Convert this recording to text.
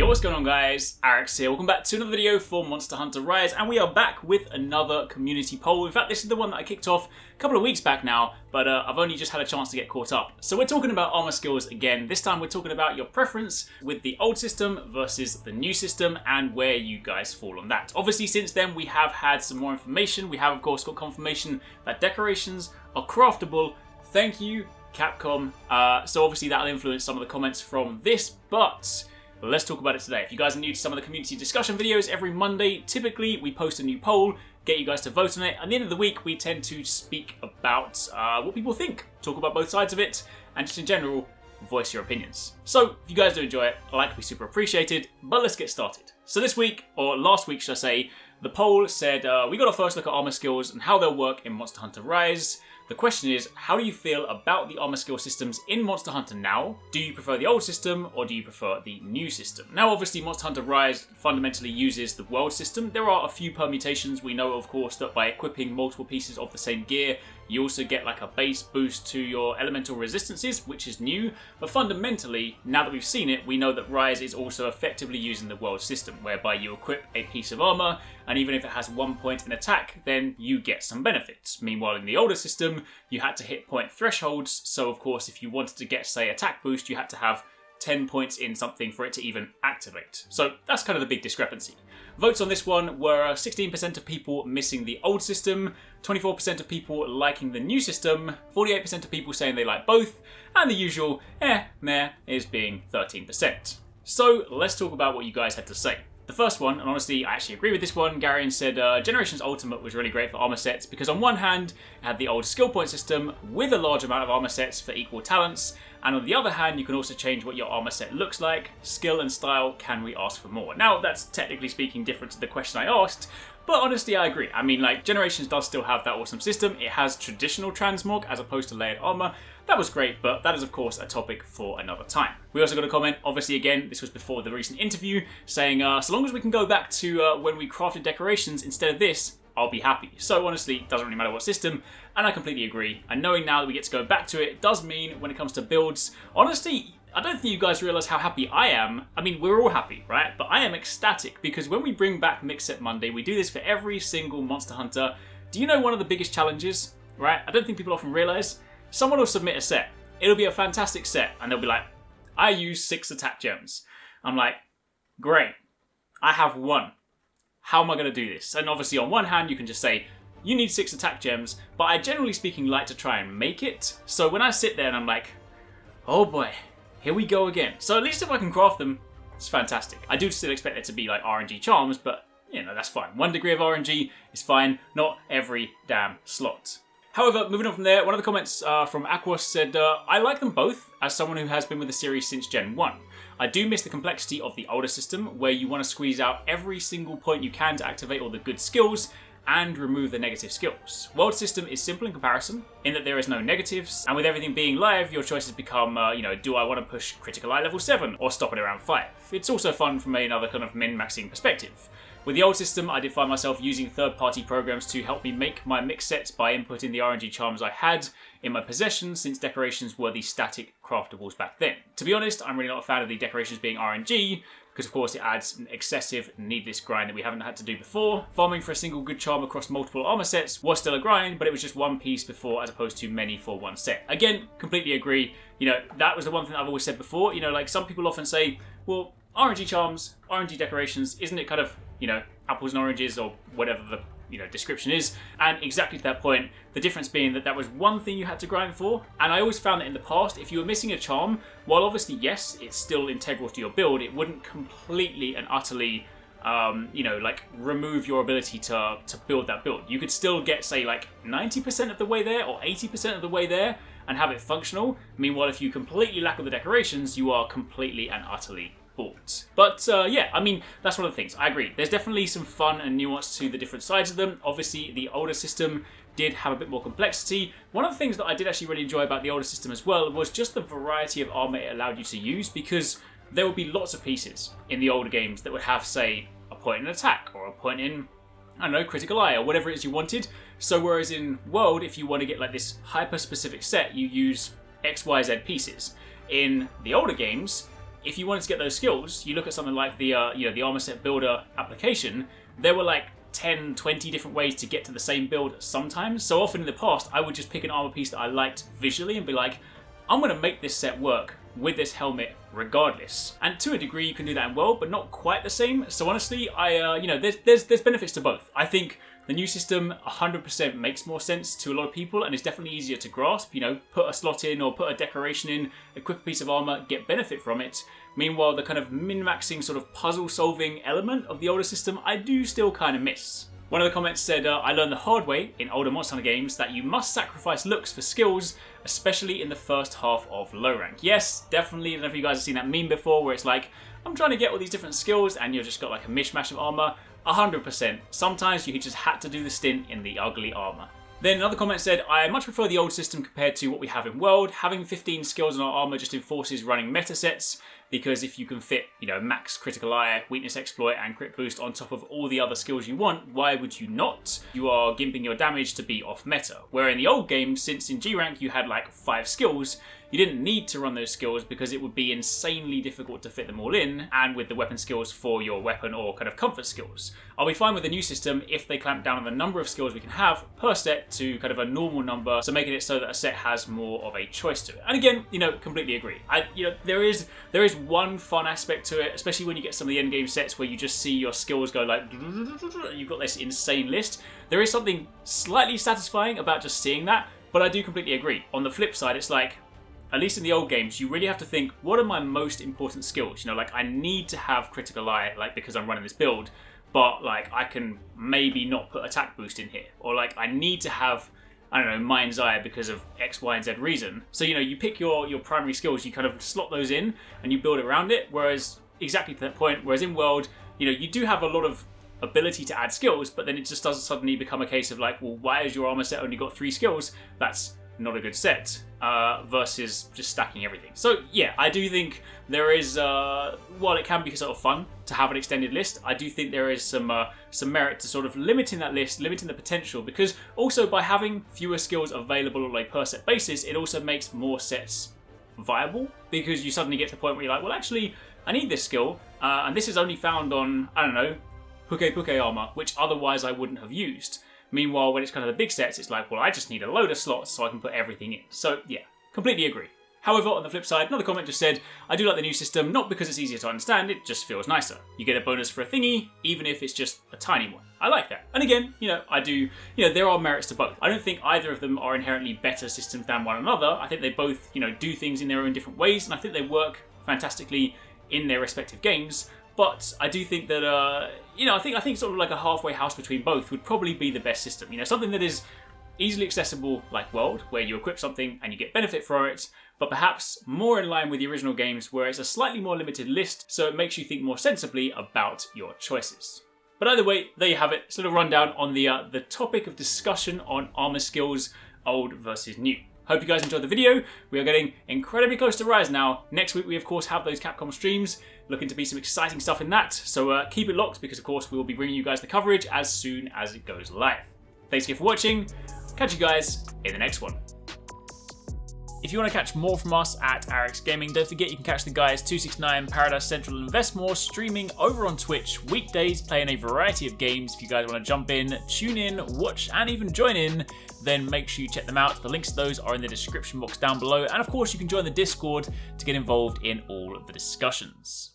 Yo, what's going on guys? Arekkz here. Welcome back to another video for Monster Hunter Rise, and we are back with another community poll. In fact, this is the one that I kicked off a couple of weeks back now, but I've only just had a chance to get caught up. So we're talking about armor skills again. This time we're talking about your preference with the old system versus the new system and where you guys fall on that. Obviously, since then we have had some more information. We have, of course, got confirmation that decorations are craftable. Thank you, Capcom. So obviously that'll influence some of the comments from this, but let's talk about it today. If you guys are new to some of the community discussion videos, every Monday, typically, we post a new poll, get you guys to vote on it. At the end of the week, we tend to speak about what people think, talk about both sides of it, and just in general, voice your opinions. So, if you guys do enjoy it, I like to be super appreciated, but let's get started. So this week, or last week should I say, the poll said, we got our first look at armor skills and how they'll work in Monster Hunter Rise. The question is, how do you feel about the armor skill systems in Monster Hunter now? Do you prefer the old system or do you prefer the new system? Now obviously Monster Hunter Rise fundamentally uses the world system. There are a few permutations. We know of course that by equipping multiple pieces of the same gear, you also get like a base boost to your elemental resistances, which is new. But fundamentally, now that we've seen it, we know that Rise is also effectively using the world system, whereby you equip a piece of armor, and even if it has 1 point in attack, then you get some benefits. Meanwhile, in the older system, you had to hit point thresholds, so of course if you wanted to get, say, attack boost, you had to have 10 points in something for it to even activate. So that's kind of the big discrepancy. Votes on this one were 16% of people missing the old system, 24% of people liking the new system, 48% of people saying they like both, and the usual meh is being 13%. So let's talk about what you guys had to say. The first one, and honestly I actually agree with this one, Garion said Generations Ultimate was really great for armor sets because on one hand it had the old skill point system with a large amount of armor sets for equal talents, and on the other hand you can also change what your armor set looks like. Skill and style, can we ask for more? Now that's technically speaking different to the question I asked, but honestly I agree. I mean, like, Generations does still have that awesome system. It has traditional transmog as opposed to layered armor. That was great, but that is of course a topic for another time. We also got a comment, obviously again, this was before the recent interview, saying so long as we can go back to when we crafted decorations instead of this, I'll be happy. So honestly, it doesn't really matter what system, and I completely agree. And knowing now that we get to go back to it does mean when it comes to builds, honestly, I don't think you guys realize how happy I am. I mean, we're all happy, right? But I am ecstatic because when we bring back Mix Set Monday, we do this for every single Monster Hunter. Do you know one of the biggest challenges, right? I don't think people often realize. Someone will submit a set. It'll be a fantastic set, and they'll be like, I use 6 attack gems. I'm like, great. I have 1. How am I going to do this? And obviously on one hand, you can just say, you need 6 attack gems, but I generally speaking like to try and make it. So when I sit there and I'm like, oh boy, here we go again. So at least if I can craft them, it's fantastic. I do still expect there to be like RNG charms, but you know, that's fine. 1 degree of RNG is fine, not every damn slot. However, moving on from there, one of the comments from Aquos said, I like them both as someone who has been with the series since Gen 1. I do miss the complexity of the older system where you want to squeeze out every single point you can to activate all the good skills and remove the negative skills. World system is simple in comparison in that there is no negatives, and with everything being live, your choices become, do I want to push critical eye level 7 or stop it around 5? It's also fun from another kind of min-maxing perspective. With the old system, I did find myself using third-party programs to help me make my mix sets by inputting the RNG charms I had in my possession, since decorations were the static craftables back then. To be honest, I'm really not a fan of the decorations being RNG, because of course it adds an excessive, needless grind that we haven't had to do before. Farming for a single good charm across multiple armor sets was still a grind, but it was just 1 piece before as opposed to many for 1 set. Again, completely agree. You know, that was the one thing that I've always said before. You know, like some people often say, well, RNG charms, RNG decorations, isn't it kind of, apples and oranges or whatever the description is? And exactly to that point, the difference being that was one thing you had to grind for. And I always found that in the past, if you were missing a charm, while obviously yes, it's still integral to your build, it wouldn't completely and utterly remove your ability to build that build. You could still get, say, like 90% of the way there or 80% of the way there and have it functional. Meanwhile, if you completely lack all the decorations, you are completely and utterly bought. But yeah, I mean, that's one of the things. I agree. There's definitely some fun and nuance to the different sides of them. Obviously, the older system did have a bit more complexity. One of the things that I did actually really enjoy about the older system as well was just the variety of armor it allowed you to use, because there would be lots of pieces in the older games that would have, say, a point in attack or a point in, I don't know, critical eye or whatever it is you wanted. So whereas in World, if you want to get like this hyper-specific set, you use XYZ pieces. In the older games, if you wanted to get those skills, you look at something like the the armor set builder application. There were like 10, 20 different ways to get to the same build sometimes. So often in the past, I would just pick an armor piece that I liked visually and be like, I'm going to make this set work with this helmet regardless. And to a degree, you can do that in World, but not quite the same. So honestly, there's benefits to both. I think the new system 100% makes more sense to a lot of people and is definitely easier to grasp. Put a slot in or put a decoration in, equip a piece of armor, get benefit from it. Meanwhile, the kind of min-maxing sort of puzzle-solving element of the older system, I do still kind of miss. One of the comments said, I learned the hard way in older Monster Hunter games that you must sacrifice looks for skills, especially in the first half of low rank. Yes, definitely. I don't know if you guys have seen that meme before where it's like, I'm trying to get all these different skills and you've just got like a mishmash of armor. 100%. Sometimes you just had to do the stint in the ugly armor. Then another comment said, I much prefer the old system compared to what we have in World. Having 15 skills in our armor just enforces running meta sets, because if you can fit, max critical eye, weakness exploit, and crit boost on top of all the other skills you want, why would you not? You are gimping your damage to be off meta. Where in the old game, since in G rank you had like 5 skills, you didn't need to run those skills because it would be insanely difficult to fit them all in, and with the weapon skills for your weapon or kind of comfort skills. I'll be fine with the new system if they clamp down on the number of skills we can have per set to kind of a normal number, so making it so that a set has more of a choice to it. And again, completely agree. There is one fun aspect to it, especially when you get some of the end game sets where you just see your skills go like, you've got this insane list. There is something slightly satisfying about just seeing that, but I do completely agree. On the flip side, it's like, at least in the old games, you really have to think, what are my most important skills? I need to have critical eye, because I'm running this build, but I can maybe not put attack boost in here. Or I need to have, mind's eye because of X, Y, and Z reason. So, you pick your primary skills, you kind of slot those in and you build around it. Whereas, exactly to that point, whereas in World, you do have a lot of ability to add skills, but then it just doesn't suddenly become a case of why has your armor set only got 3 skills? That's not a good set, versus just stacking everything. So yeah, I do think there is, while it can be sort of fun to have an extended list, I do think there is some merit to sort of limiting that list, limiting the potential, because also by having fewer skills available on a per set basis, it also makes more sets viable, because you suddenly get to the point where you're like, well actually, I need this skill, and this is only found on, Puke armor, which otherwise I wouldn't have used. Meanwhile, when it's kind of the big sets, it's like, well, I just need a load of slots so I can put everything in. So yeah, completely agree. However, on the flip side, another comment just said, I do like the new system, not because it's easier to understand, it just feels nicer. You get a bonus for a thingy, even if it's just a tiny one. I like that. And again, I do, there are merits to both. I don't think either of them are inherently better systems than one another. I think they both, do things in their own different ways, and I think they work fantastically in their respective games. But I do think that, I think sort of like a halfway house between both would probably be the best system. Something that is easily accessible like World, where you equip something and you get benefit for it, but perhaps more in line with the original games where it's a slightly more limited list, so it makes you think more sensibly about your choices. But either way, there you have it. It's a little rundown on the topic of discussion on armor skills, old versus new. Hope you guys enjoyed the video. We are getting incredibly close to Rise now. Next week we of course have those Capcom streams. Looking to be some exciting stuff in that. So keep it locked because of course we will be bringing you guys the coverage as soon as it goes live. Thanks again for watching. Catch you guys in the next one. If you want to catch more from us at Arekkz Gaming, don't forget you can catch the guys 269, Paradise Central and Investmore streaming over on Twitch weekdays, playing a variety of games. If you guys want to jump in, tune in, watch and even join in, then make sure you check them out. The links to those are in the description box down below, and of course you can join the Discord to get involved in all of the discussions.